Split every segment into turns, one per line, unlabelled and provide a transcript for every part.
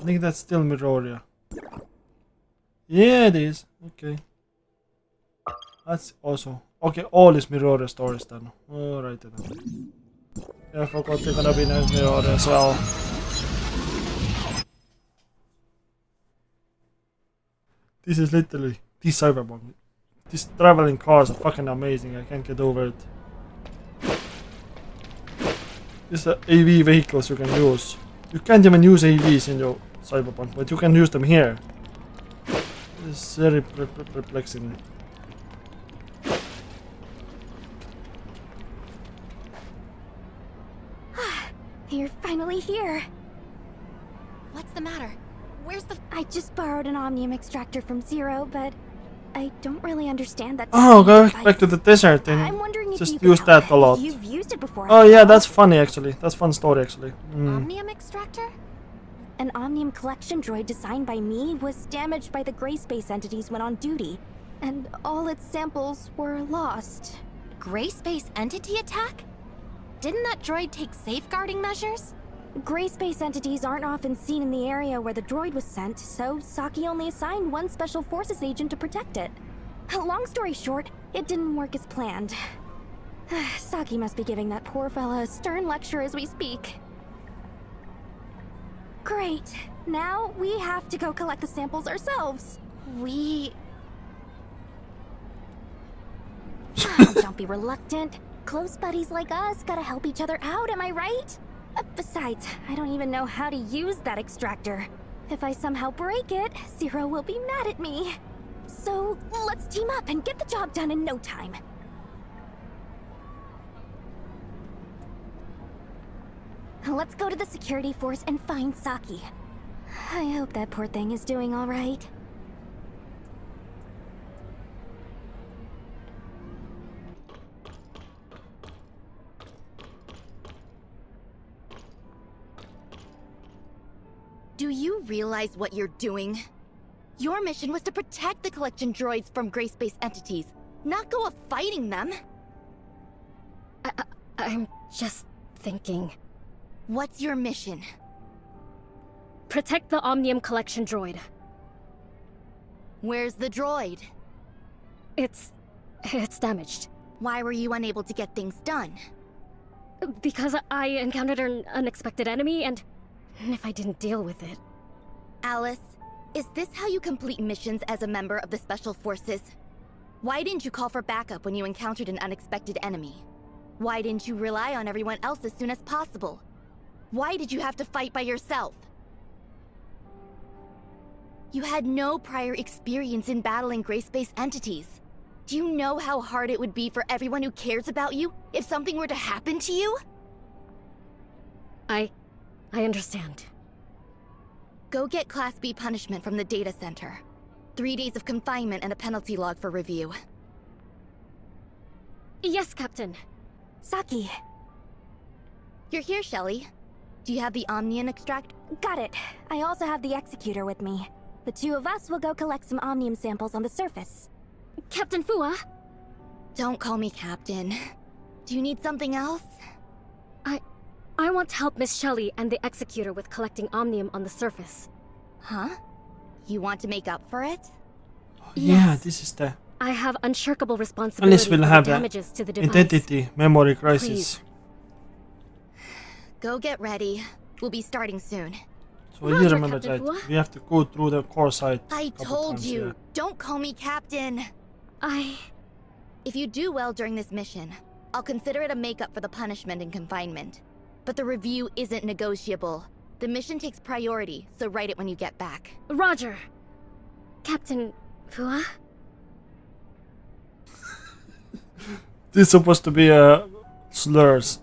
think that's still Miroria. Yeah, it is. Okay. That's also... Okay, all is Miroria stories then. Alright then. Yeah, I forgot they're gonna be named Miroria as well. This is literally... This Cyberpunk. These traveling cars are fucking amazing. I can't get over it. These are AV vehicles you can use. You can't even use AVs in your Cyberpunk, but you can use them here. It's very perplexing.
You're finally here.
What's the matter? Where's the...
I just borrowed an omnium extractor from Zero, but I don't really understand that.
Oh, go back to the desert
I'm
and
wondering if
just
you
use that a lot.
You've used it before.
Oh yeah, that's funny actually. That's fun story actually.
Omnium extractor?
An omnium collection droid designed by me was damaged by the gray space entities when on duty, and all its samples were lost.
Gray space entity attack? Didn't that droid take safeguarding measures?
Gray space entities aren't often seen in the area where the droid was sent, so Saki only assigned one special forces agent to protect it. Long story short, it didn't work as planned. Saki must be giving that poor fella a stern lecture as we speak. Great. Now we have to go collect the samples ourselves. Don't be reluctant. Close buddies like us gotta help each other out, am I right? Besides, I don't even know how to use that extractor. If I somehow break it, Zero will be mad at me. So let's team up and get the job done in no time. Let's go to the security force and find Saki. I hope that poor thing is doing all right.
Do you realize what you're doing? Your mission was to protect the collection droids from gray space entities, not go fighting them.
I'm just thinking.
What's your mission?
Protect the Omnium collection droid.
Where's the droid?
It's damaged.
Why were you unable to get things done?
Because I encountered an unexpected enemy, and if I didn't deal with it...
Alyss, is this how you complete missions as a member of the Special Forces? Why didn't you call for backup when you encountered an unexpected enemy? Why didn't you rely on everyone else as soon as possible? Why did you have to fight by yourself? You had no prior experience in battling gray space entities. Do you know how hard it would be for everyone who cares about you if something were to happen to you?
I understand.
Go get Class B punishment from the data center. 3 days of confinement and a penalty log for review.
Yes, Captain.
Saki.
You're here, Shirli. Do you have the Omnium extract?
Got it. I also have the Executor with me. The two of us will go collect some Omnium samples on the surface.
Captain Fuwa?
Don't call me Captain. Do you need something else?
I want to help Miss Shirli and the Executor with collecting Omnium on the surface.
Huh? You want to make up for it?
Yeah,
Yes.
this is the...
I have unshirkable responsibility
Alyss will
for
have
the
the
damages to the device.
identity memory crisis.
Please.
Go get ready. We'll be starting soon.
So you
Roger,
remember
Captain
that
Fuwa.
we have to go through the core site.
I
couple
told
times,
you,
yeah.
don't call me Captain. If you do well during this mission, I'll consider it a makeup for the punishment and confinement. But the review isn't negotiable. The mission takes priority, so write it when you get back.
Roger. Captain Fuwa?
This is supposed to be slurs.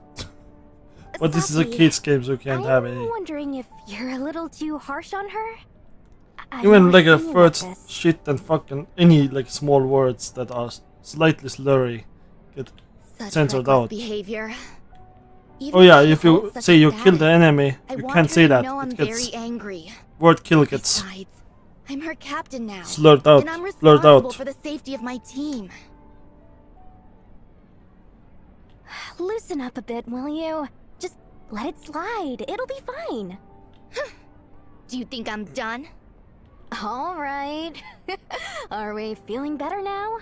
But this is a
Saki,
kids game, so you can't have
I'm
any.
wondering if you're a little too harsh on her? I've
Even
never
like a
seen you
first
this.
shit and fucking any like small words that are slightly slurry get
Such
censored
reckless
out.
behavior.
Oh yeah, if you say you killed the enemy,
I
you
want
can't
her
say
to
that.
know I'm
It gets
very angry.
word kill gets
Besides, I'm her captain now.
slurred out,
And I'm
blurred
responsible
out.
for the safety of my team.
Loosen up a bit, will you? Just let it slide. It'll be fine.
Do you think I'm done?
All right. Are we feeling better now?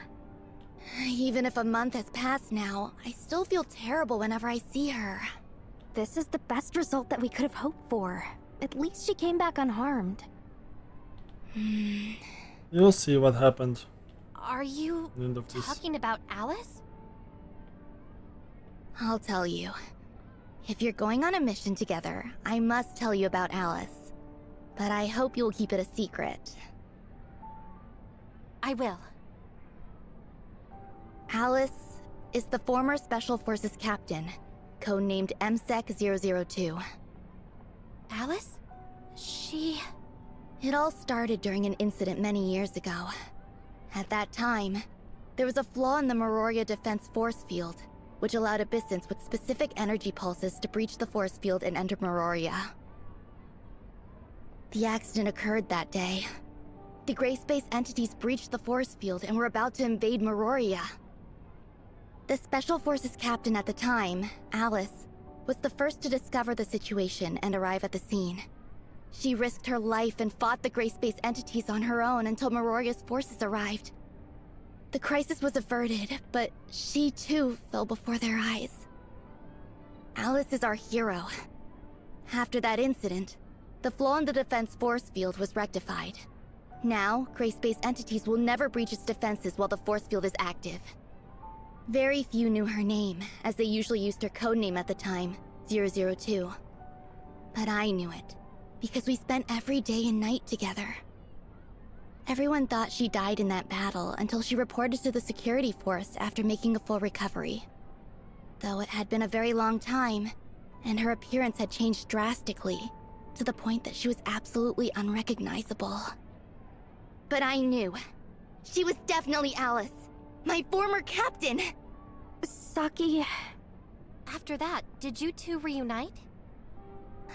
Even if a month has passed now, I still feel terrible whenever I see her.
This is the best result that we could have hoped for. At least she came back unharmed.
You'll see what happened.
Are you
End of this.
talking about Alyss? I'll tell you. If you're going on a mission together, I must tell you about Alyss. But I hope you'll keep it a secret. I will. Alyss is the former Special Forces captain, codenamed MSEC-002. Alyss? She... It all started during an incident many years ago. At that time, there was a flaw in the Meroria defense force field, which allowed abyssins with specific energy pulses to breach the force field and enter Meroria. The accident occurred that day. The gray space entities breached the force field and were about to invade Meroria. The Special Forces captain at the time, Alyss, was the first to discover the situation and arrive at the scene. She risked her life and fought the gray space entities on her own until Meroria's forces arrived. The crisis was averted, but she too fell before their eyes. Alyss is our hero. After that incident, the flaw in the defense force field was rectified. Now, gray space entities will never breach its defenses while the force field is active. Very few knew her name, as they usually used her codename at the time, 002. But I knew it, because we spent every day and night together. Everyone thought she died in that battle until she reported to the security force after making a full recovery. Though it had been a very long time, and her appearance had changed drastically, to the point that she was absolutely unrecognizable. But I knew. She was definitely Alyss, my former captain!
Saki...
After that, did you two reunite?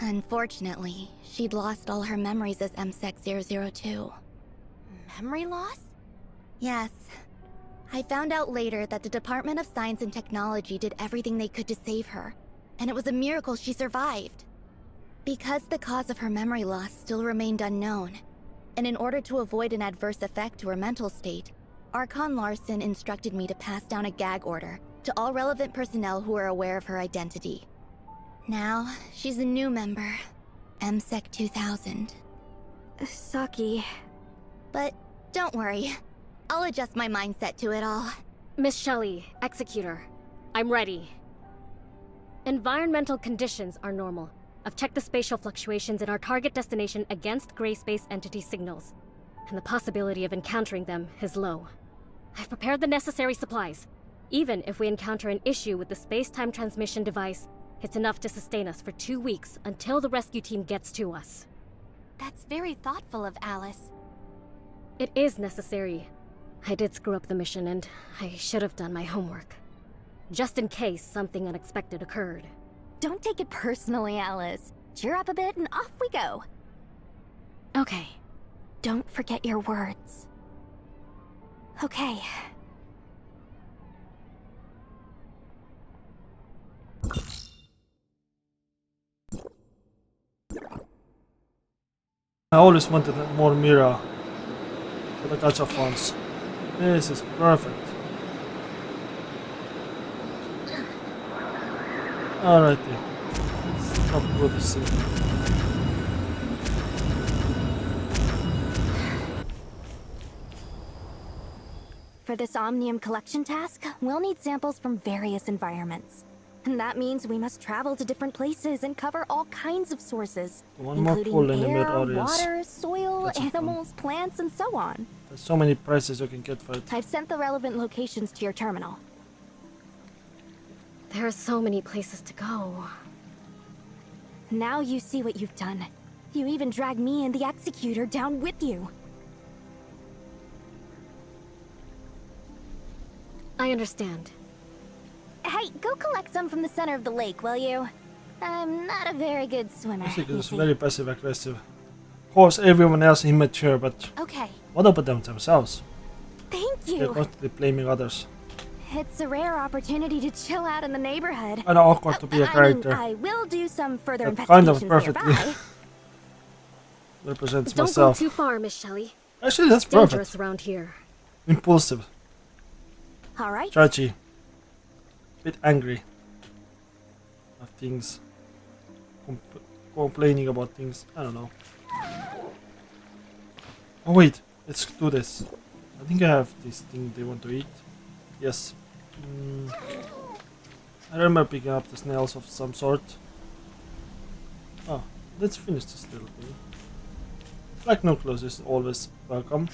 Unfortunately, she'd lost all her memories as MSEC-002. Memory loss? Yes. I found out later that the Department of Science and Technology did everything they could to save her, and it was a miracle she survived. Because the cause of her memory loss still remained unknown, and in order to avoid an adverse effect to her mental state, Archon Larson instructed me to pass down a gag order to all relevant personnel who are aware of her identity. Now, she's a new member, MSEC 2000.
Saki...
But don't worry, I'll adjust my mindset to it all.
Miss Shirli, Executor. I'm ready. Environmental conditions are normal. I've checked the spatial fluctuations in our target destination against gray space entity signals, and the possibility of encountering them is low. I've prepared the necessary supplies. Even if we encounter an issue with the space-time transmission device, it's enough to sustain us for 2 weeks until the rescue team gets to us.
That's very thoughtful of Alyss.
It is necessary. I did screw up the mission, and I should have done my homework. Just in case something unexpected occurred.
Don't take it personally, Alyss. Cheer up a bit and off we go.
Okay.
Don't forget your words. Okay.
I always wanted more Mira for the gacha funds. This is perfect. Alrighty. Stop producing.
For this Omnium collection task, we'll need samples from various environments. And that means we must travel to different places and cover all kinds of sources,
One more pull in the
including
mid
air,
audience.
water, soil,
That's a fun.
animals, plants, and so on.
There's so many prices you can get for it.
I've sent the relevant locations to your terminal.
There are so many places to go.
Now you see what you've done. You even dragged me and the Executor down with you.
I understand.
Hey, go collect some from the center of the lake, will you? I'm not a very good swimmer.
Music
you
is
see.
very passive aggressive. Of course, everyone else is immature, but
Okay.
what about them themselves?
Thank
They're
you.
constantly blaming others.
It's a rare opportunity to chill out in the neighborhood.
Kinda awkward to be a character.
I will do some further
That kind of
investigations
perfectly.
nearby.
represents
Don't
myself.
go too far, Miss Shelley.
Actually, that's
It's dangerous
perfect.
around here.
Impulsive.
All right.
Judgy. Bit angry. Of things. Complaining about things. I don't know. Oh wait, let's do this. I think I have this thing they want to eat. Yes. I remember picking up the snails of some sort. Oh, let's finish this little thing. Black nucleus is always welcome.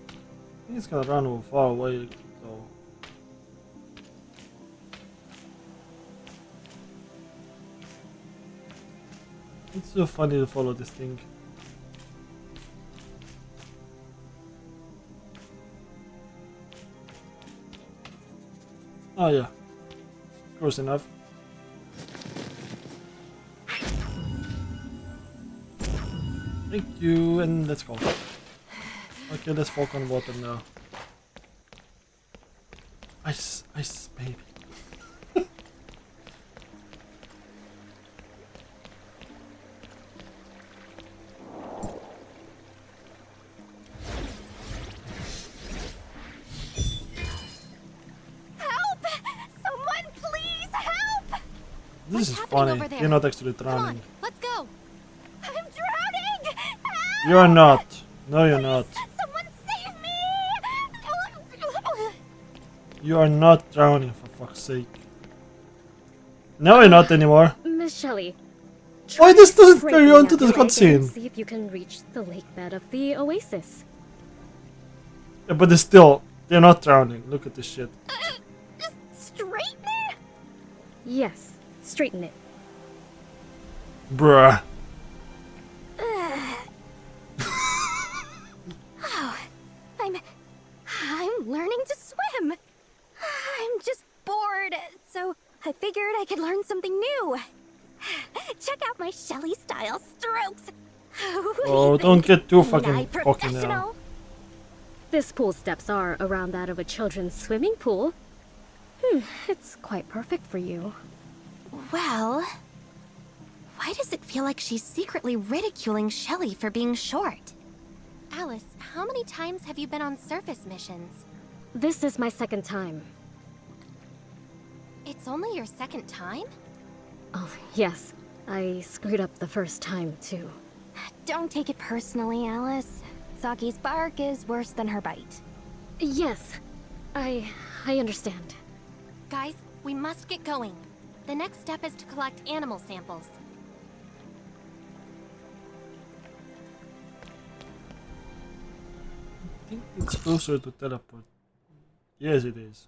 I think it's gonna run over far away though. It's so funny to follow this thing. Oh yeah, close enough. Thank you, and let's go. Okay, let's walk on water now. Ice, ice, baby.
Help! Someone please help!
This is
happening
funny.
over there?
You're not actually
Come on,
drowning.
let's go.
I'm drowning! Help!
You're not. No, you're not.
Someone save me!
You are not drowning, for fuck's sake. No, you're not anymore.
Miss Shelley.
Why
try
this doesn't
straightening
carry on
out
to the
your leg and
cutscene?
See if you can reach the lake bed of the oasis.
Yeah, but it's still, they're not drowning. Look at this shit.
Straighten it?
Yes, straighten it.
Bruh.
Oh, I'm learning to swim. I'm just bored, so I figured I could learn something new. Check out my Shelley style strokes.
Oh, don't get too
Ain't
fucking
I
cocky now.
professional?
This pool steps are around that of a children's swimming pool. It's quite perfect for you.
Well, why does it feel like she's secretly ridiculing Shelley for being short? Alyss, how many times have you been on surface missions?
This is my second time.
It's only your second time?
Oh, yes. I screwed up the first time, too.
Don't take it personally, Alyss. Saki's bark is worse than her bite.
Yes, I understand.
Guys, we must get going. The next step is to collect animal samples.
I think it's closer to teleport. Yes, it is.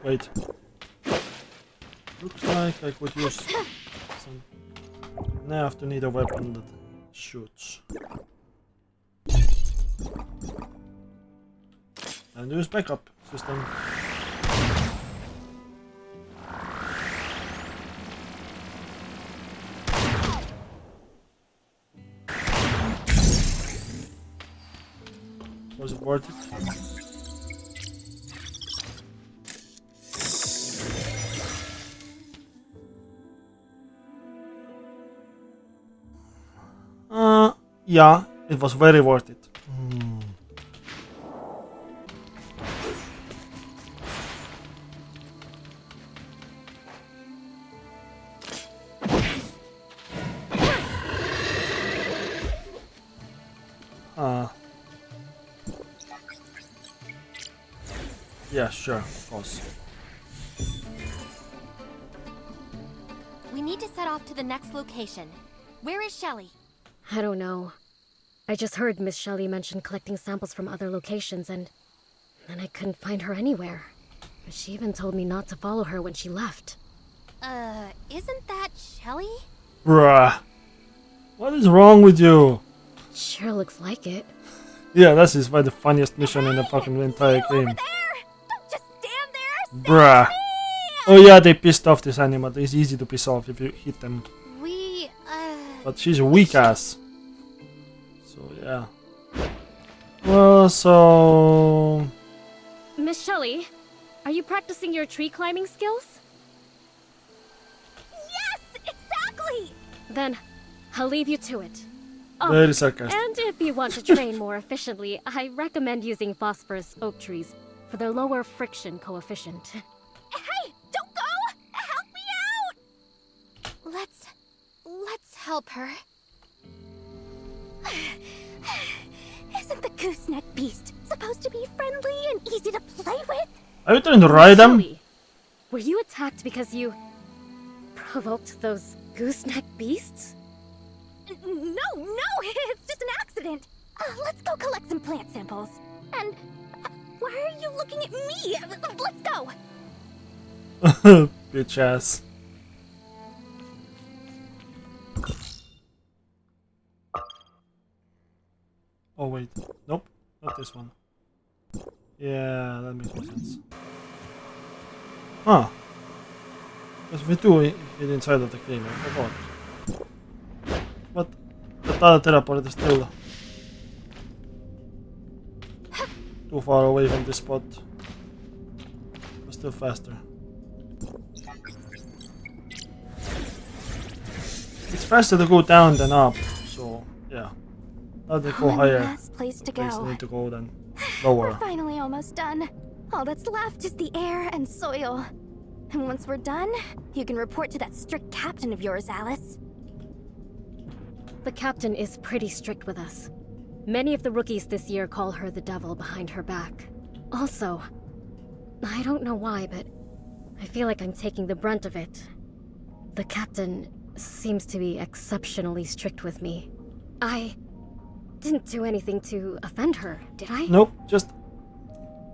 Wait. Looks like I could use some. Now I have to need a weapon that shoots. And use backup system. Was it worth it? Yeah, it was very worth it. Yeah, sure, of course.
We need to set off to the next location. Where is Shelley?
I don't know. I just heard Miss Shelley mention collecting samples from other locations, and then I couldn't find her anywhere. She even told me not to follow her when she left.
Isn't that Shelley?
Bruh. What is wrong with you?
Sure looks like it.
Yeah, that is by the funniest mission in the fucking entire game.
There! Don't just stand there!
Bruh. Oh yeah, they pissed off this animal. It's easy to piss off if you hit them. But she's a weak ass. So yeah. Well, so...
Miss Shelley, are you practicing your tree climbing skills?
Yes! Exactly!
Then, I'll leave you to it.
Very sarcastic.
And if you want to train more efficiently, I recommend using phosphorus oak trees for their lower friction coefficient.
Hey, don't go! Help me out! Let's help her. Isn't the gooseneck beast supposed to be friendly and easy to play with?
Are you trying to ride them?
Shirli, were you attacked because you provoked those gooseneck beasts?
No, it's just an accident. Let's go collect some plant samples. And why are you looking at me? Let's go.
Bitch ass. Oh wait, nope, not this one. Yeah, that makes more sense. Huh. Because we do it inside of the game, I forgot. But the other teleport is still too far away from this spot. But still faster. It's faster to go down than up, so yeah. Now they go higher.
Last place to go.
They need to go then
We're
lower.
finally almost done. All that's left is the air and soil. And once we're done, you can report to that strict captain of yours, Alyss.
The captain is pretty strict with us. Many of the rookies this year call her the devil behind her back. Also, I don't know why, but I feel like I'm taking the brunt of it. The captain seems to be exceptionally strict with me. I didn't do anything to offend her, did I?
Nope, just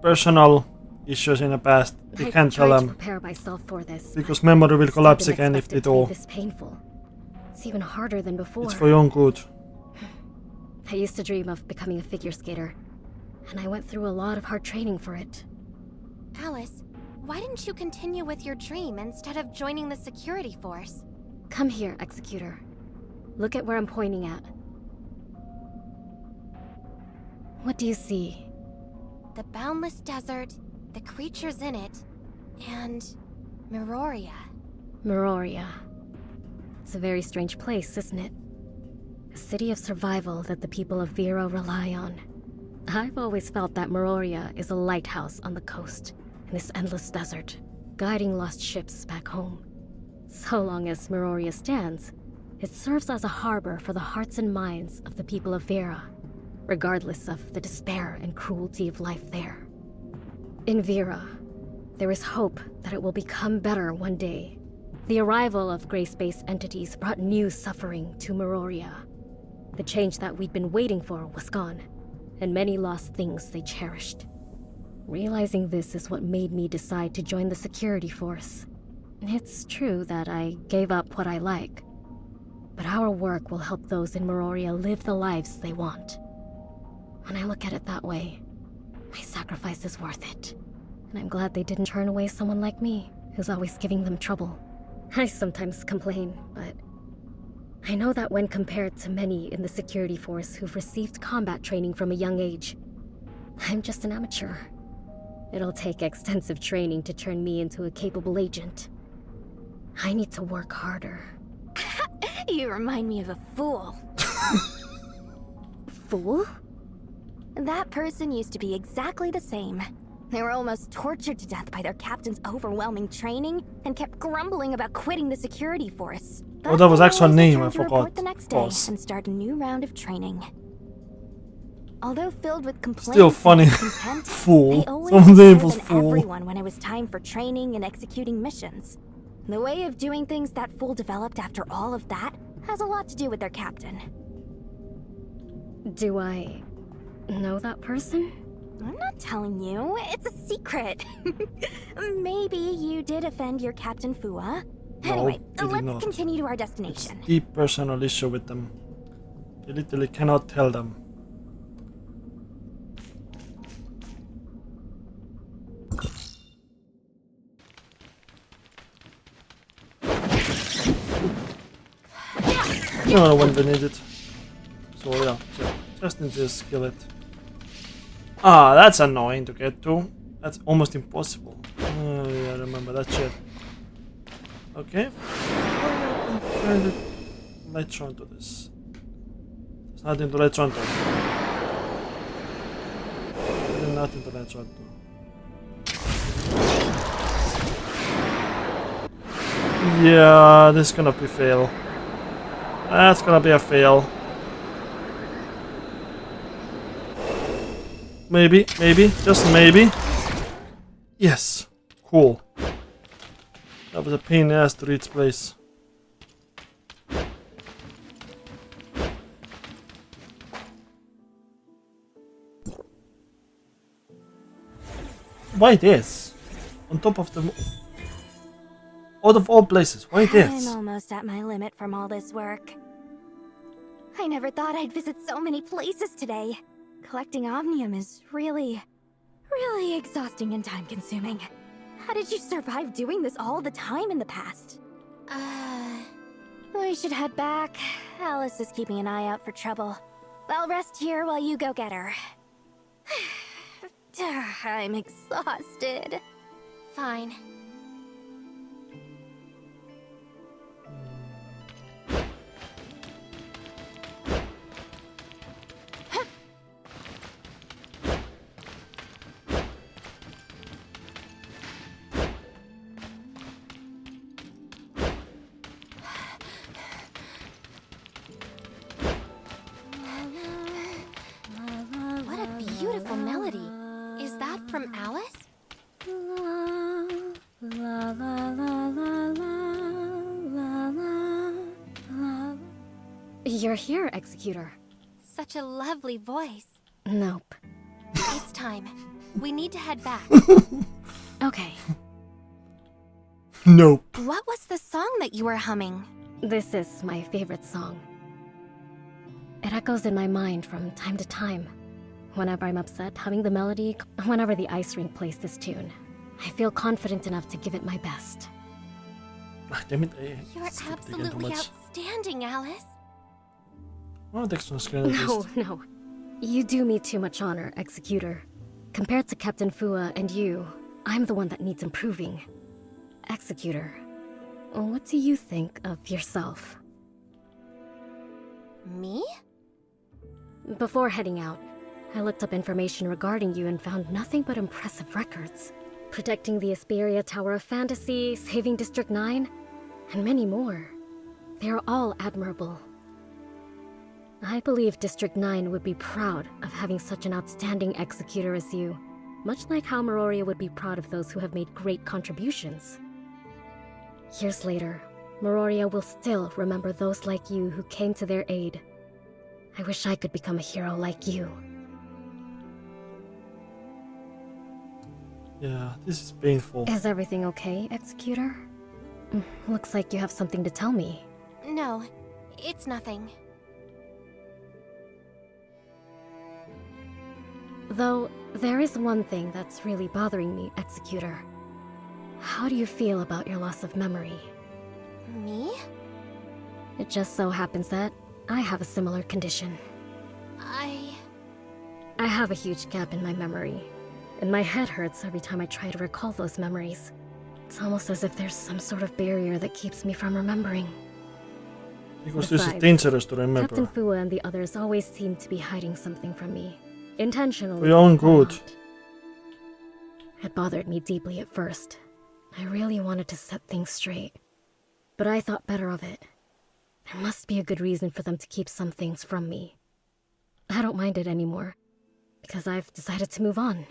personal issues in the past. You can't tell
I tried to
them
prepare myself for this.
because memory will
It's not
collapse
been
again if they
expected to be
do.
this painful. It's even harder than before.
It's for your own good.
I used to dream of becoming a figure skater, and I went through a lot of hard training for it.
Alyss, why didn't you continue with your dream instead of joining the security force?
Come here, Executor. Look at where I'm pointing at. What do you see?
The boundless desert, the creatures in it, and Miroria.
Miroria. It's a very strange place, isn't it? A city of survival that the people of Vera rely on. I've always felt that Miroria is a lighthouse on the coast in this endless desert, guiding lost ships back home. So long as Miroria stands, it serves as a harbor for the hearts and minds of the people of Vera, regardless of the despair and cruelty of life there. In Vera, there is hope that it will become better one day. The arrival of gray space entities brought new suffering to Miroria. The change that we'd been waiting for was gone, and many lost things they cherished. Realizing this is what made me decide to join the security force. It's true that I gave up what I like, but our work will help those in Miroria live the lives they want. When I look at it that way, my sacrifice is worth it. And I'm glad they didn't turn away someone like me, who's always giving them trouble. I sometimes complain, but I know that when compared to many in the security force who've received combat training from a young age, I'm just an amateur. It'll take extensive training to turn me into a capable agent. I need to work harder.
You remind me of a fool.
Fool?
That person used to be exactly the same. They were almost tortured to death by their captain's overwhelming training and kept grumbling about quitting the security force.
Oh, that was
they
actual
always
name,
returned
I
to
forgot.
report the next day
Boss.
and start a new round of training. Although filled with complaints
Still funny.
and discontent,
Fool.
they always
Someone's name
more
was
than
Fool.
everyone when it was time for training and executing missions. The way of doing things that fool developed after all of that has a lot to do with their captain.
Do I know that person?
I'm not telling you. It's a secret. Maybe you did offend your Captain Fuwa.
No,
Anyway,
you did
let's
not.
continue to our
It's
destination.
deep personal issue with them. You literally cannot tell them. You know when we need it. So yeah, just need to skill it. Ah, that's annoying to get to. That's almost impossible. Oh yeah, remember that shit. Okay. latch onto this. There's nothing to latch onto. There's nothing to latch onto. Yeah, this is gonna be fail. That's gonna be a fail. Maybe, just maybe. Yes, cool. That was a pain in the ass to reach place. Why this? On top of the... Out of all places, why this?
I'm almost at my limit from all this work. I never thought I'd visit so many places today. Collecting Omnium is really exhausting and time-consuming. How did you survive doing this all the time in the past? We should head back. Alyss is keeping an eye out for trouble. I'll rest here while you go get her. I'm exhausted.
Fine. What a beautiful melody. Is that from Alyss?
You're here, Executor.
Such a lovely voice.
Nope.
It's time. We need to head back.
Okay.
Nope.
What was the song that you were humming?
This is my favorite song. It echoes in my mind from time to time. Whenever I'm upset, humming the melody, whenever the ice rink plays this tune, I feel confident enough to give it my best.
Ah, damn it.
You're absolutely outstanding, Alyss.
Oh, that's not screen.
No. You do me too much honor, Executor. Compared to Captain Fuwa and you, I'm the one that needs improving. Executor, what do you think of yourself?
Me?
Before heading out, I looked up information regarding you and found nothing but impressive records. Protecting the Asperia Tower of Fantasy, saving District 9, and many more. They are all admirable. I believe District 9 would be proud of having such an outstanding executor as you, much like how Meroria would be proud of those who have made great contributions. Years later, Meroria will still remember those like you who came to their aid. I wish I could become a hero like you.
Yeah, this is painful.
Is everything okay, Executor? Looks like you have something to tell me.
No, it's nothing.
Though, there is one thing that's really bothering me, Executor. How do you feel about your loss of memory?
Me?
It just so happens that I have a similar condition. I have a huge gap in my memory, and my head hurts every time I try to recall those memories. It's almost as if there's some sort of barrier that keeps me from remembering.
Because this is dangerous to remember.
Captain Fuwa and the others always seem to be hiding something from me. Intentionally.
For your own good.
Not. It bothered me deeply at first. I really wanted to set things straight. But I thought better of it. There must be a good reason for them to keep some things from me. I don't mind it anymore, because I've decided to move on.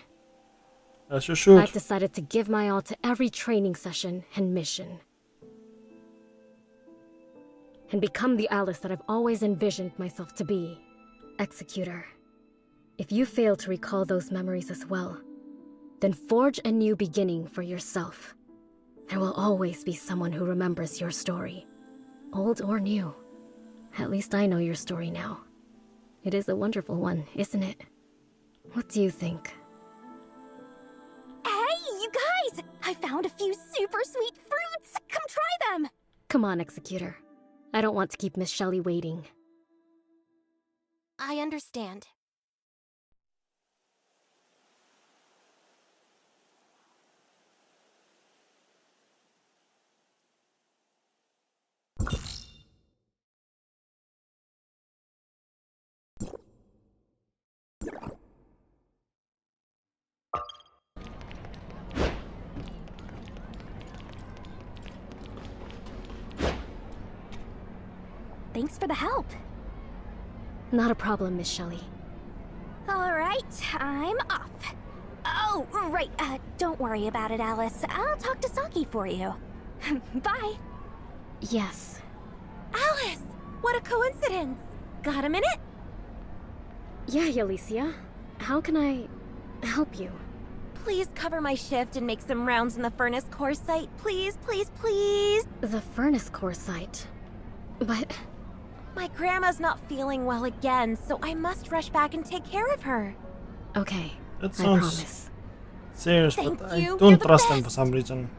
As you should.
I've decided to give my all to every training session and mission. And become the Alyss that I've always envisioned myself to be. Executor. If you fail to recall those memories as well, then forge a new beginning for yourself. There will always be someone who remembers your story. Old or new. At least I know your story now. It is a wonderful one, isn't it? What do you think?
Hey, you guys! I found a few super sweet fruits! Come try them!
Come on, Executor. I don't want to keep Miss Shirli waiting.
I understand.
Thanks for the help.
Not a problem, Miss Shirli.
Alright, I'm off. Oh, right, don't worry about it, Alyss. I'll talk to Saki for you. Bye.
Yes.
Alyss! What a coincidence! Got a minute?
Yeah, Alicia. How can I help you?
Please cover my shift and make some rounds in the furnace core site. Please, please, please!
The furnace core site. But
My grandma's not feeling well again, so I must rush back and take care of her.
okay,
That
I
sounds
promise.
serious,
Thank
but I
you, you're
don't
the
trust them for
best.
some reason.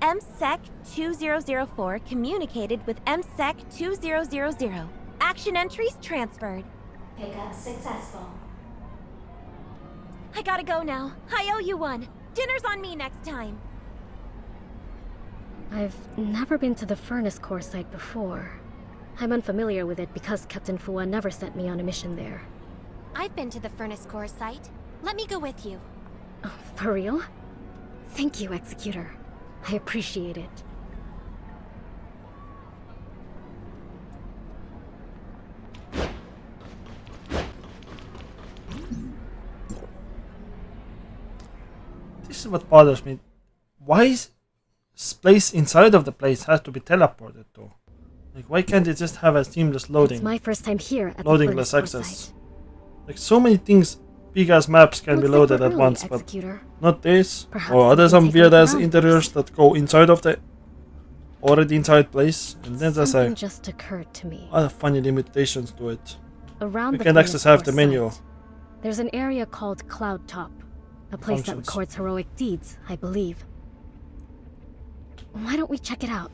MSEC 2004 communicated with MSEC 2000. Action entries transferred.
Pickup successful.
I gotta go now. I owe you one. Dinner's on me next time.
I've never been to the furnace core site before. I'm unfamiliar with it because Captain Fuwa never sent me on a mission there.
I've been to the furnace core site. Let me go with you.
Oh, for real? Thank you, Executor. I appreciate it.
This is what bothers me. Why is place inside of the place has to be teleported to? Like, why can't it just have a seamless
It's
loading?
my first time here at the
Loadingless
furnace core
access.
site.
Like, so many things, big ass maps can be
Looks like
loaded
we're
at
early,
once, but
Executor.
not this.
Perhaps
Or are there
we can
some
take a
weird
look
ass
around
interiors
first.
that go inside of the already inside place? And then there's
Something
a
just occurred to me.
other funny limitations to it.
Around
We
the
can
furnace
access half
core
the menu.
site, there's an area called Cloud Top, a place that
Functions.
records heroic deeds, I believe. Why don't we check it out?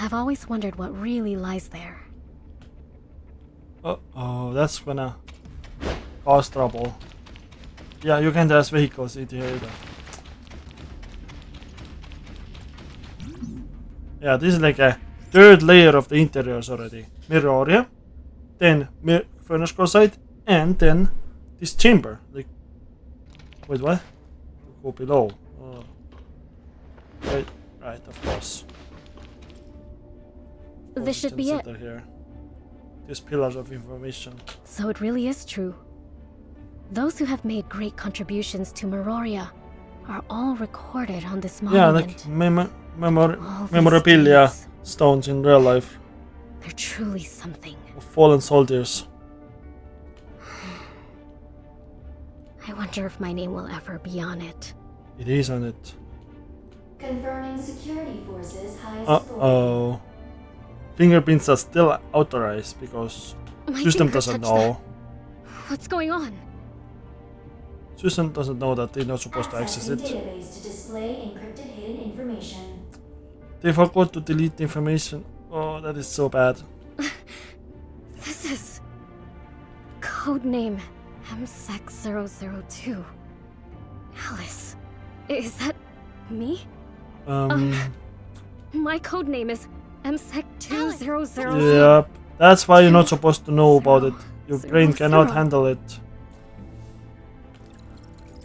I've always wondered what really lies there.
Uh-oh, that's gonna cause trouble. Yeah, you can dash vehicles in here either. Yeah, this is like a third layer of the interiors already. Mirroria, then furnace core site, and then this chamber. Like, wait, what? Go below. Oh. Right, of course.
This should be it.
Center here. These pillars of information.
So it really is true. Those who have made great contributions to Meroria are all recorded on this
Yeah,
monument.
like
All these
memorabilia
deeds.
stones in real life
They're truly something.
of fallen soldiers.
I wonder if my name will ever be on it.
It is on it.
Confirming security forces highest
Uh-oh. Fingerprints are still authorized because
My
system
finger
doesn't
touched
know.
that. What's going on?
System doesn't know that they're not supposed to access it.
database to display encrypted hidden information.
They forgot to delete the information. Oh, that is so bad.
This is... Codename MSEC-002. Alyss. Is that me? My codename is MSEC-2000.
Yep. That's why you're not supposed to know about it. Your brain cannot handle it.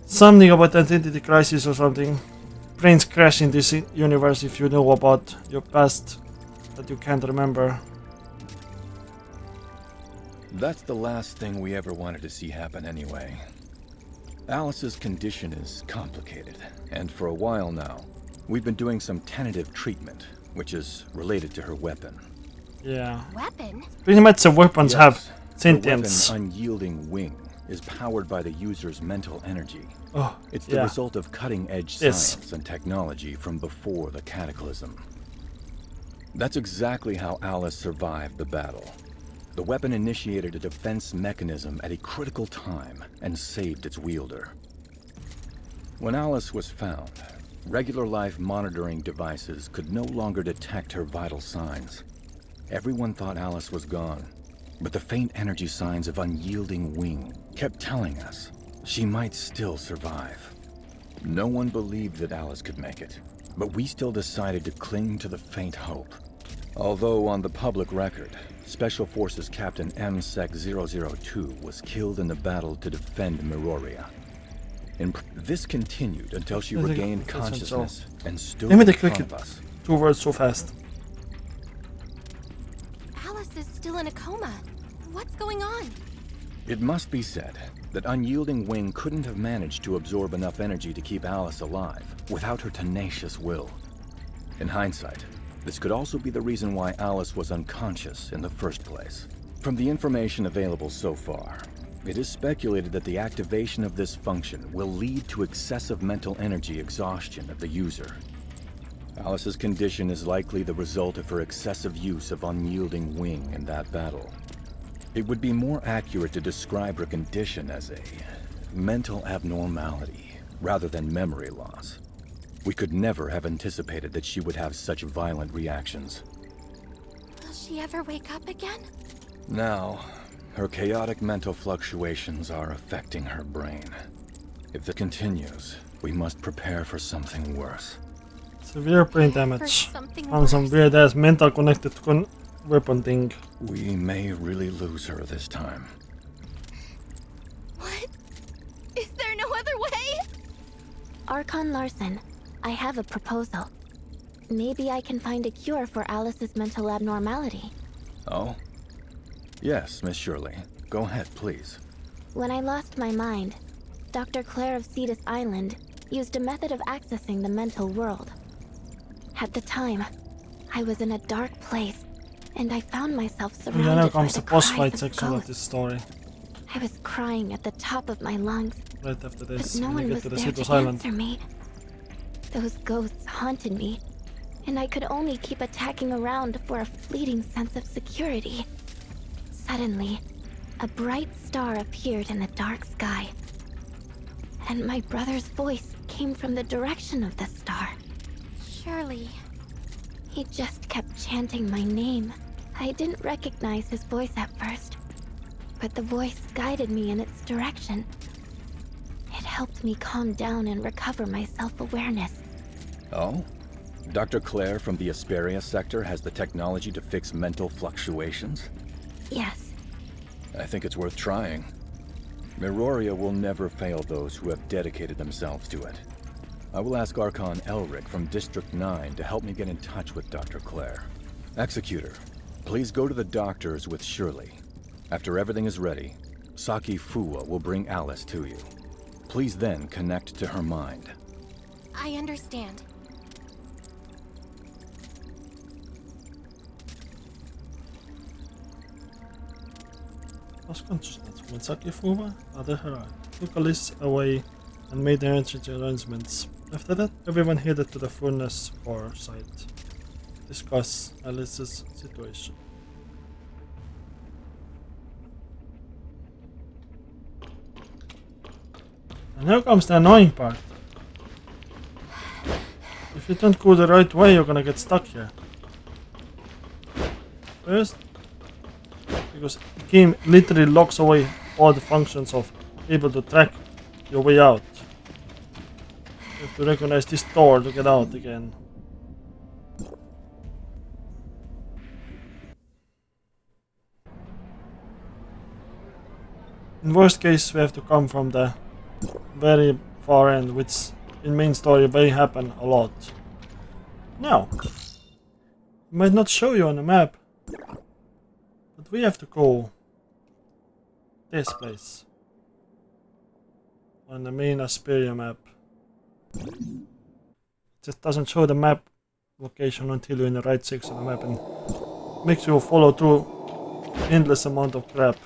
Something about identity crisis or something. Brains crash in this universe if you know about your past that you can't remember.
That's the last thing we ever wanted to see happen anyway. Alyss's condition is complicated, and for a while now, we've been doing some tentative treatment, which is related to her weapon.
Yeah.
Weapon?
Pretty much the weapons have
Yes,
sentience.
her weapon, Unyielding Wing, is powered by the user's mental energy.
Oh,
It's the
yeah.
result of cutting-edge
Yes.
science and technology from before the Cataclysm. That's exactly how Alyss survived the battle. The weapon initiated a defense mechanism at a critical time and saved its wielder. When Alyss was found, regular life monitoring devices could no longer detect her vital signs. Everyone thought Alyss was gone, but the faint energy signs of Unyielding Wing kept telling us she might still survive. No one believed that Alyss could make it, but we still decided to cling to the faint hope. Although on the public record, Special Forces Captain MSEC-002 was killed in the battle to defend Meroria. This continued until she
Doesn't
regained
make sense, so-
consciousness and stood
Maybe
in
they
front
click
of
it.
us.
2 words so fast.
still in a coma. What's going on?
It must be said that Unyielding Wing couldn't have managed to absorb enough energy to keep Alyss alive without her tenacious will. In hindsight, this could also be the reason why Alyss was unconscious in the first place. From the information available so far, it is speculated that the activation of this function will lead to excessive mental energy exhaustion of the user. Alyss's condition is likely the result of her excessive use of Unyielding Wing in that battle. It would be more accurate to describe her condition as a mental abnormality rather than memory loss. We could never have anticipated that she would have such violent reactions.
Will she ever wake up again?
Now, her chaotic mental fluctuations are affecting her brain. If it continues, we must prepare for something worse.
Severe brain damage. Found some weird ass mental connected weapon thing.
We may really lose her this time.
What? Is there no other way?
Archon Larson, I have a proposal. Maybe I can find a cure for Alyss's mental abnormality.
Oh? Yes, Miss Shirley. Go ahead, please.
When I lost my mind, Dr. Claire of Cetus Island used a method of accessing the mental world. At the time, I was in a dark place, and I found myself surrounded
Yeah, now
by
comes
the
the boss
cries
fight
of
section of
ghosts.
this story.
I was crying at the top of my lungs,
Right after
but
this,
no
when
one
you
was
get to the
there
Cetus
to
Island.
answer me. Those ghosts haunted me, and I could only keep attacking around for a fleeting sense of security. Suddenly, a bright star appeared in the dark sky, and my brother's voice came from the direction of the star.
Shirley.
He just kept chanting my name. I didn't recognize his voice at first, but the voice guided me in its direction. It helped me calm down and recover my self-awareness.
Oh? Dr. Claire from the Asperia sector has the technology to fix mental fluctuations?
Yes.
I think it's worth trying. Miroria will never fail those who have dedicated themselves to it. I will ask Archon Elric from District 9 to help me get in touch with Dr. Claire. Executor, please go to the doctors with Shirley. After everything is ready, Saki Fuwa will bring Alyss to you. Please then connect to her mind.
I understand.
Lost consciousness when Saki Fuwa, other Hera, took Alyss away and made the urgent arrangements. After that, everyone headed to the furnace core site to discuss Alyss's situation. And here comes the annoying part. If you don't go the right way, you're gonna get stuck here. First, because the game literally locks away all the functions of able to track your way out. You have to recognize this door to get out again. In worst case, we have to come from the very far end, which in main story may happen a lot. Now, it might not show you on the map, but we have to go this place on the main Asperia map. It just doesn't show the map location until you're in the right section of the map, and makes you follow through endless amount of crap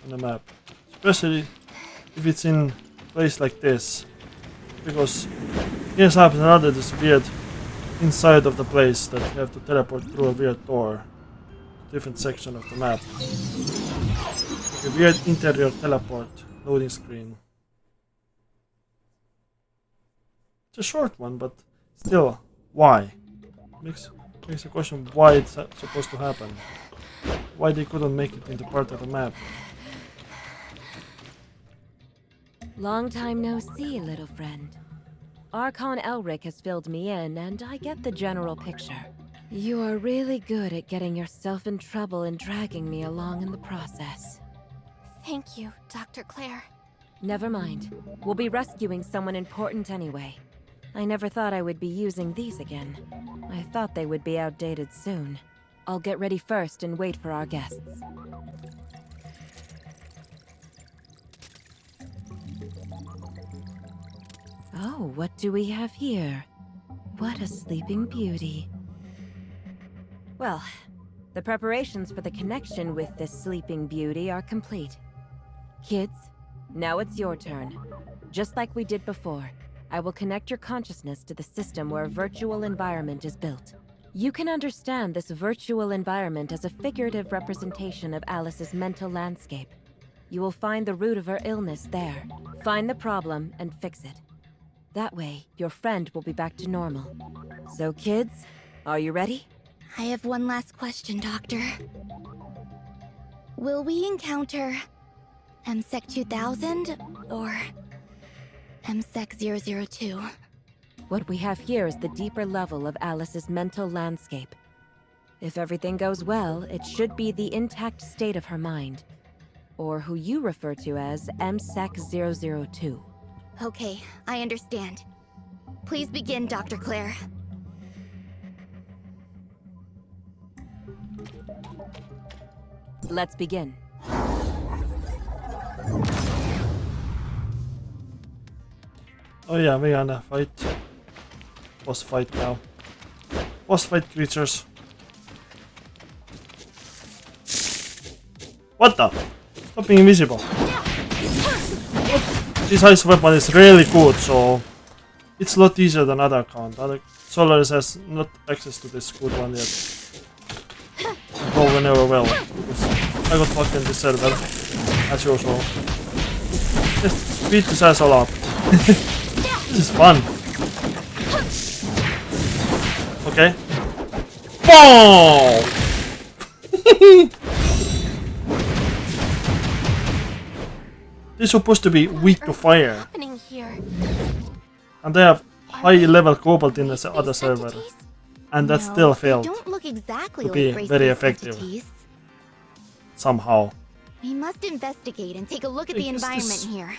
on the map, especially if it's in a place like this, because here's happens another this weird inside of the place that you have to teleport through a weird door, different section of the map, like a weird interior teleport loading screen. It's a short one, but still, why? Makes the question why it's supposed to happen. Why they couldn't make it into part of the map.
Long time no see, little friend. Archon Elric has filled me in, and I get the general picture. You are really good at getting yourself in trouble and dragging me along in the process.
Thank you, Dr. Claire.
Never mind. We'll be rescuing someone important anyway. I never thought I would be using these again. I thought they would be outdated soon. I'll get ready first and wait for our guests. Oh, what do we have here? What a sleeping beauty. Well, the preparations for the connection with this sleeping beauty are complete. Kids, now it's your turn. Just like we did before, I will connect your consciousness to the system where a virtual environment is built. You can understand this virtual environment as a figurative representation of Alyss's mental landscape. You will find the root of her illness there. Find the problem and fix it. That way, your friend will be back to normal. So kids, are you ready?
I have one last question, Doctor. Will we encounter MSEC 2000 or MSEC 002?
What we have here is the deeper level of Alyss's mental landscape. If everything goes well, it should be the intact state of her mind, or who you refer to as MSEC 002.
Okay, I understand. Please begin, Dr. Claire.
Let's begin.
Oh yeah, we're gonna fight. Boss fight now. Boss fight creatures. What the? Stop being invisible. This ice weapon is really good, so it's a lot easier than other account. Other Solaris has not access to this good one yet. Go whenever well. Because I got fucked in this server, as usual. Just beat this asshole up. This is fun. Okay. Boom! They're supposed to be weak to fire. And they have high level cobalt in the other server. And that still failed
Don't look exactly
to be
like
very
Grace-based
effective.
entities.
Somehow.
We must investigate and take a look at the
Because
environment
this-
here.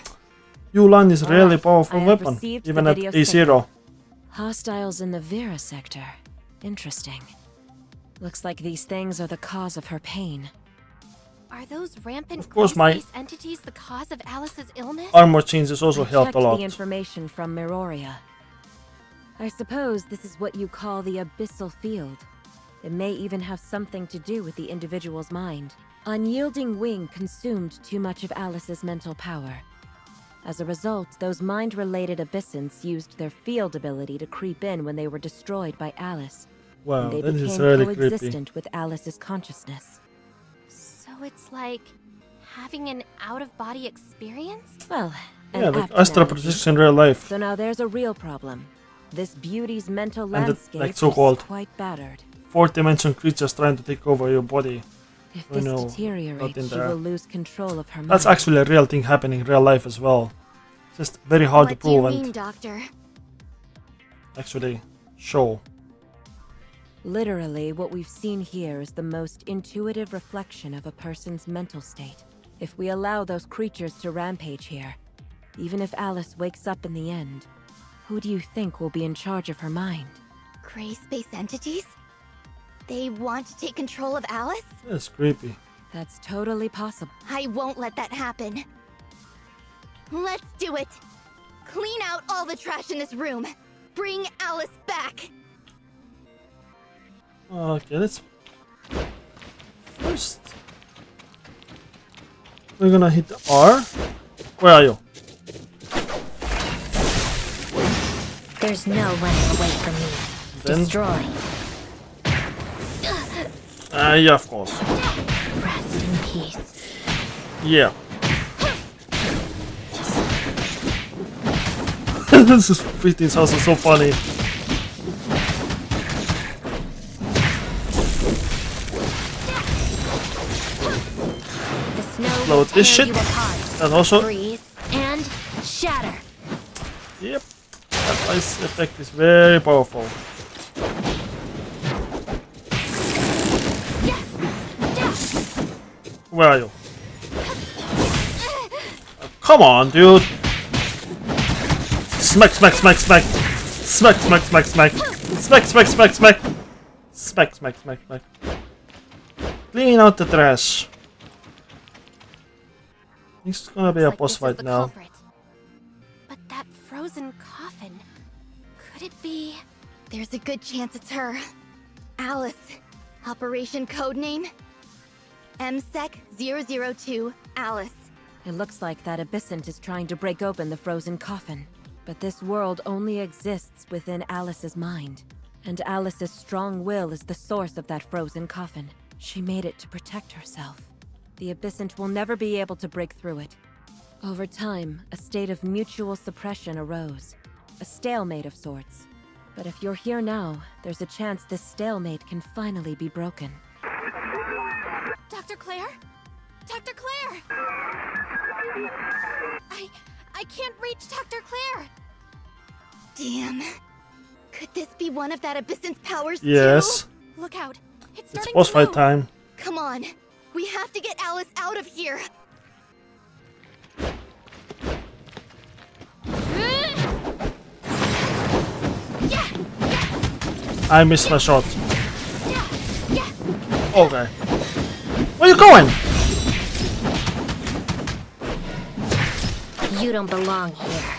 Yulan is really
Alright,
powerful
I have
weapon,
received
even
the
at
video
A0.
signal. Hostiles in the Vera sector. Interesting. Looks like these things are the cause of her pain.
Are those rampant
Of course, my
space entities the cause of Alyss's illness?
armor changes also
I
helped
checked
a lot.
the information from Miroria. I suppose this is what you call the abyssal field. It may even have something to do with the individual's mind. Unyielding Wing consumed too much of Alyss's mental power. As a result, those mind-related abyssins used their field ability to creep in when they were destroyed by Alyss.
Wow,
And they
that is
became
really creepy.
coexistent with Alyss's consciousness.
So it's like having an out-of-body experience?
Well, an
Yeah, like
apt
astral
analogy.
projection in real life.
So now there's a real problem. This beauty's mental
And it,
landscape
like, so-called
is quite battered.
Fourth-dimension creatures trying to take over your body.
If
Oh
this
no, not in
deteriorates, she
there.
will lose control of her mind.
That's actually a real thing happening in real life as well. Just very hard to
What do you
prove
mean,
and
Doctor?
actually show.
Literally, what we've seen here is the most intuitive reflection of a person's mental state. If we allow those creatures to rampage here, even if Alyss wakes up in the end, who do you think will be in charge of her mind?
Gray space entities? They want to take control of Alyss?
That's creepy.
That's totally possible.
I won't let that happen. Let's do it! Clean out all the trash in this room! Bring Alyss back!
Okay, let's... First... We're gonna hit R. Where are you?
There's no running away from me.
Then...
Destroy.
Yeah, of course.
Rest in peace.
Yeah. This is 15,000 so funny.
The snow
Explode
will
this
tear
shit.
you apart.
And also...
Freeze and shatter.
Yep. That ice effect is very powerful. Where are you? Come on, dude! Smack, smack, smack, smack! Smack, smack, smack, smack! Smack, smack, smack, smack! Smack, smack, smack, smack! Clean out the trash. It's gonna be a boss fight now.
Culprit. But that frozen coffin, could it be?
There's a good chance it's her. Alyss. Operation codename? MSEC-002 Alyss.
It looks like that abyssant is trying to break open the frozen coffin. But this world only exists within Alyss's mind. And Alyss's strong will is the source of that frozen coffin. She made it to protect herself. The abyssant will never be able to break through it. Over time, a state of mutual suppression arose. A stalemate of sorts. But if you're here now, there's a chance this stalemate can finally be broken.
Dr. Claire? Dr. Claire! I can't reach Dr. Claire!
Damn. Could this be one of that abyssant's powers
Yes.
too?
Look out! It's
It's
starting
boss
to
fight
move.
time.
Come on. We have to get Alyss out of here.
I missed my shot. Okay. Where you going?
You don't belong here.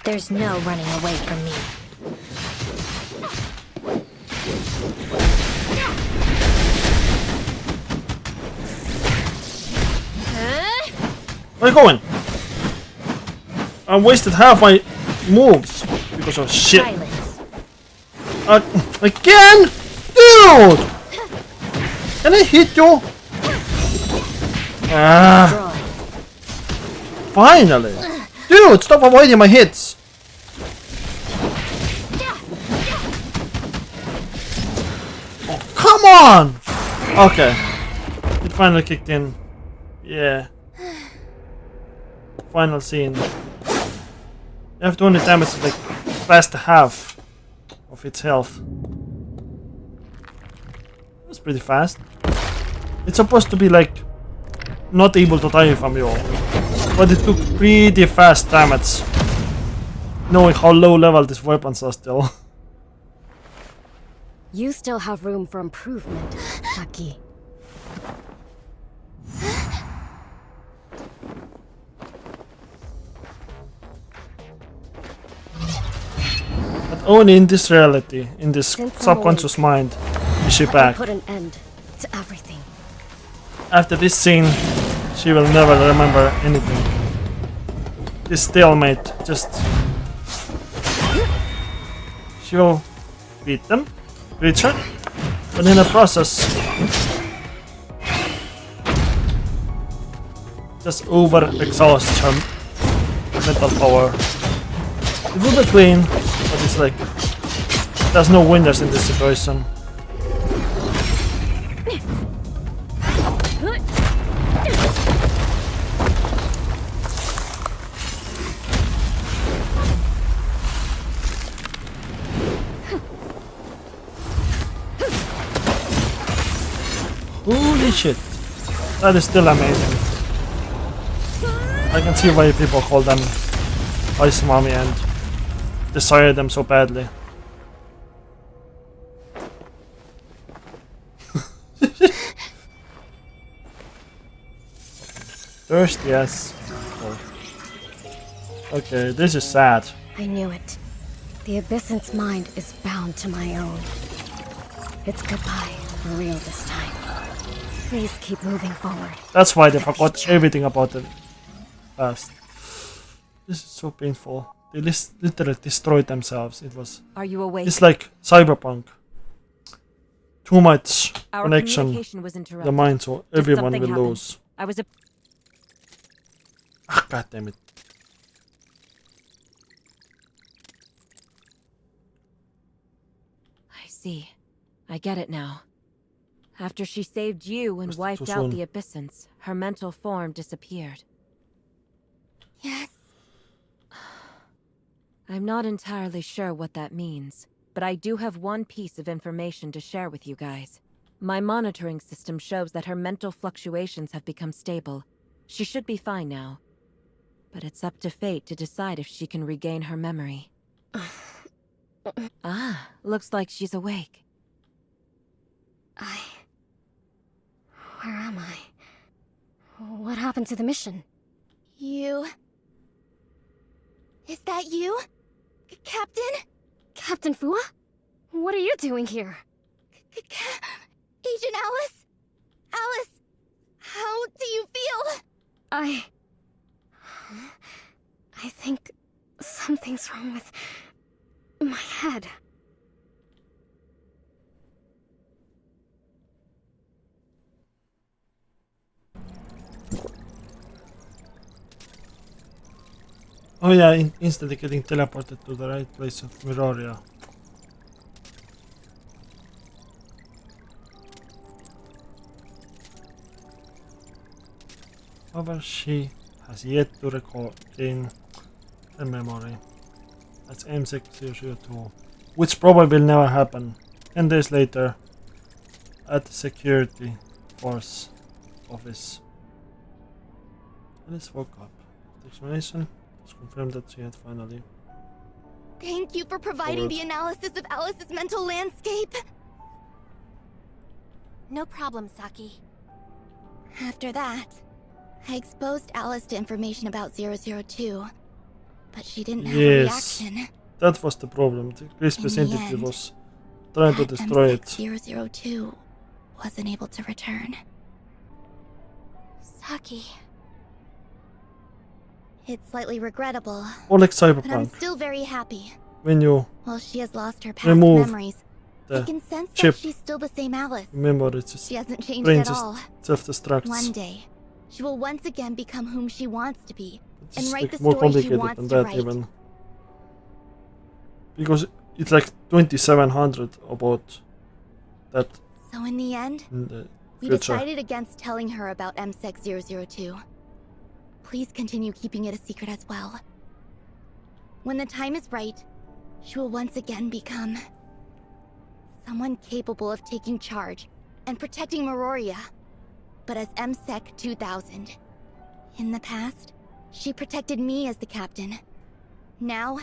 There's no running away from me.
Where you going? I wasted half my moves because of shit.
Silence.
Again? Dude! Can I hit you? Ah,
Destroy.
finally! Dude, stop avoiding my hits! Oh, come on! Okay. It finally kicked in. Yeah. Final scene. You have to only damage like past half of its health. That's pretty fast. It's supposed to be like not able to die from you, but it took pretty fast damage, knowing how low level these weapons are still.
You still have room for improvement, Saki.
But only in this reality, in this
Since I'm
subconscious mind, is she
I
back.
put an end to everything.
After this scene, she will never remember anything. This stalemate, just... She will beat them, reach her, but in the process, just over-exhaust her mental power. It will be clean, but it's like, there's no winners in this situation. Holy shit. That is still amazing. I can see why people call them Ice Mommy and desire them so badly. Thirsty, yes. Oh. Okay, this is sad.
I knew it. The Abyssant's mind is bound to my own. It's goodbye, for real this time. Please keep moving forward.
That's why they forgot everything about the past. This is so painful. They literally destroyed themselves. It was.
Are you awake?
It's like cyberpunk. Too much
Our
connection
communication was
to
interrupted.
the mind, so
Did
everyone
something
will
happen?
lose.
I was
Ah, god damn it.
I see. I get it now. After she saved you and
Just
wiped
too
out
soon.
the Abyssants, her mental form disappeared.
Yes.
I'm not entirely sure what that means, but I do have one piece of information to share with you guys. My monitoring system shows that her mental fluctuations have become stable. She should be fine now. But it's up to fate to decide if she can regain her memory. Ah, looks like she's awake.
happened to the mission?
You... Is that you? Captain?
Captain Fuwa? What are you doing here?
Agent Alyss? Alyss, how do you feel?
I think something's wrong with my head.
Oh yeah, instantly getting teleported to the right place of Miroria. However, she has yet to gain her memory. That's M602, which probably will never happen. 10 days later, at the security force office. Alyss woke up. The explanation was confirmed that she had finally.
Thank you for providing the analysis of Alyss's mental landscape.
No problem, Saki.
After that, I exposed Alyss to information about 002, but she didn't have a reaction.
That was the problem. The Crispus entity was trying to destroy it.
002 wasn't able to return.
Saki.
It's slightly regrettable,
Or like
but I'm
Cyberpunk.
still very happy.
When you
While she has lost her past
remove
memories, I
the
can sense
chip.
that she's still the same Alyss.
remember, it's just
She hasn't changed
brain
at
just
all.
self-destructs.
One day, she will once again become whom she wants to be,
It's
and
just,
write
like,
the
more
story she
complicated
wants
than
to
that
write.
even. Because it's like 2700 about that
So in the end,
in the
we
future.
decided against telling her about MSEC 002. Please continue keeping it a secret as well. When the time is right, she will once again become someone capable of taking charge and protecting Meroria, but as MSEC 2000. In the past, she protected me as the captain. Now,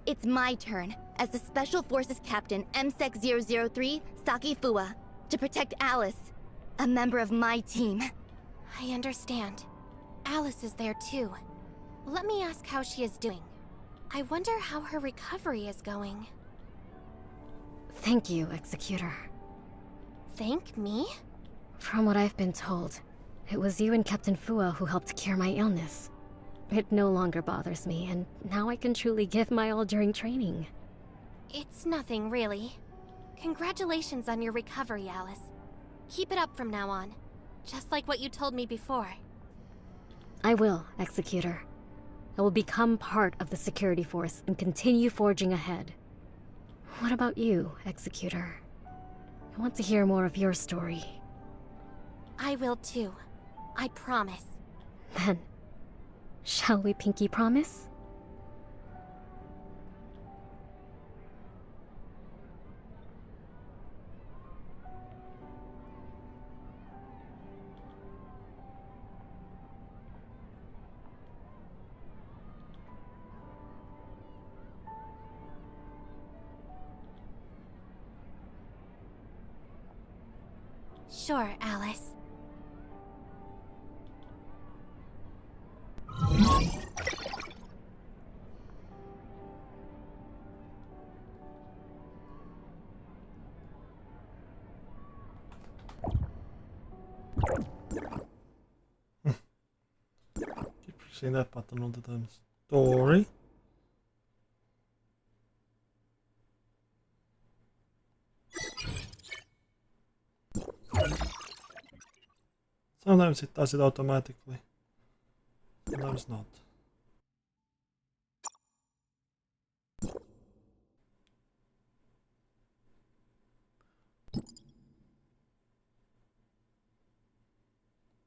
it's my turn as the Special Forces Captain MSEC 003 Saki Fuwa to protect Alyss, a member of my team.
I understand. Alyss is there too. Let me ask how she is doing. I wonder how her recovery is going.
Thank you, Executor.
Thank me?
From what I've been told, it was you and Captain Fuwa who helped cure my illness. It no longer bothers me, and now I can truly give my all during training.
It's nothing, really. Congratulations on your recovery, Alyss. Keep it up from now on, just like what you told me before.
I will, Executor. I will become part of the security force and continue forging ahead. What about you, Executor? I want to hear more of your story.
I will too. I promise.
Then, shall we pinky promise?
Sure, Alyss.
Keep pressing that button all the time. Story. Sometimes it does it automatically. Sometimes not.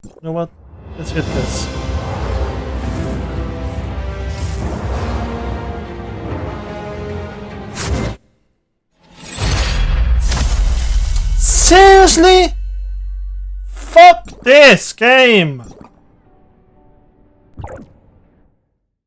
You know what? Let's hit this. Seriously? Fuck this game!